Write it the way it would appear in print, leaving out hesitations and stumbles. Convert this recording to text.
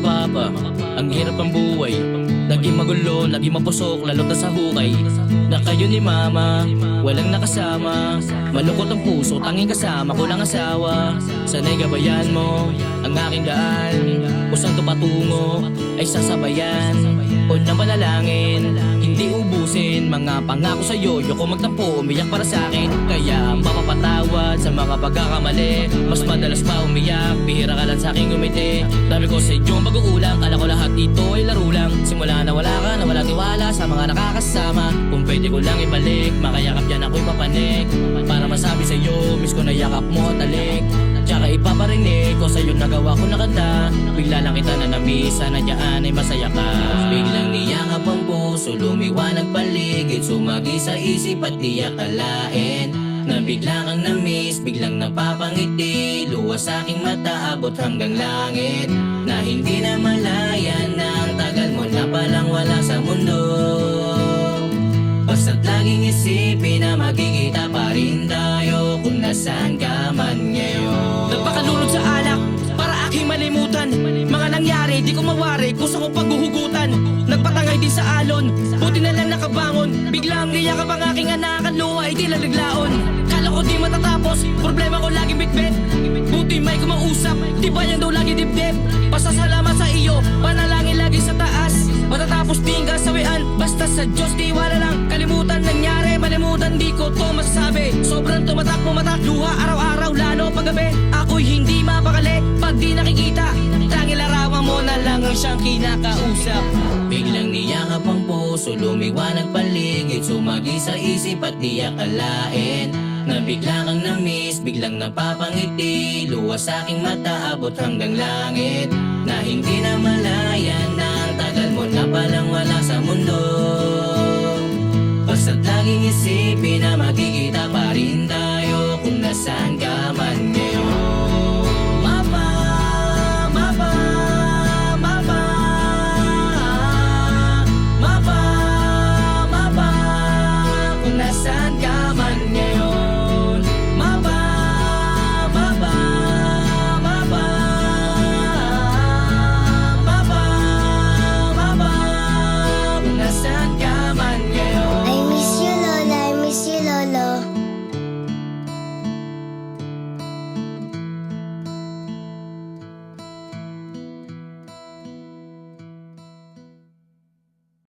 papa, ang hirap ang buhay. Naging magulo, naging mapusok, lalo na sa hukay. Na kayo ni mama, walang nakasama. Malungkot ang puso, tanging kasama ko lang asawa. Sana'y gabayan mo ang aking daan. Kung saan to patungo ay sasabayan. O na manalangin, hindi ubusin. Mga pangako sa'yo, yoko magtampo, umiyak para sa'kin. Kaya mapapatawad sa mga pagkakamali. Mas madalas pa umiyak, bihira ka lang sa'king gumiti. Dami ko sa inyong pag-uulang, kala ko lahat ito ay laro lang. Simula na wala ka, na wala tiwala sa mga nakakasama. Kung pwede ko lang ibalik, makayakap yan ako'y papanik. Para masabi sa'yo, miss ko na yakap mo at alik. Tsaka ipaparinig ko sa'yo nagawa ko na kanta. Bigla lang kita na namiss, sana dyan ay masaya ka. Biglang niyakap ang puso, lumiwanag paligid. Sumagi sa isip at di akalain na bigla kang namiss, biglang napapangiti. Luwas sa aking mata, abot hanggang langit. Na hindi na malaya na ang tagal mo na palang wala sa mundo. Basta't laging isipin na magkikita pa rin tayo kung nasaan ka man ngayon. Nagpakalunod sa alak para aking malimutan. Mga nangyari, di ko mawari kung sa ko paghuhugutan. Nagpatangay din sa alon, buti na lang nakabangon. Biglang niyakap ang aking anak, ang luha ay di lalaglaon. Kala ko di matatapos, problema ko lagi bitbit. Buti may kumausap, di ba yan daw lagi dibdib. Pasasalamat sa iyo, panalangin lagi sa taas. Matatapos din kasawian, basta sa Diyos tiwala lang. Kalimutan nangyari, malimutan di ko to masasabi. Sobrang tumatak mo mata, luha araw-araw lalo paggabi. Ako'y hindi mapakali pag di nakikita. Tanging larawan mo na lang ang siyang kinakausap. Biglang niyakap ang puso, lumiwanag paligid. Sumagi sa isip at di akalain na bigla kang namiss, biglang napapangiti. Luwas sa aking mata, abot hanggang langit. Na hindi na malaya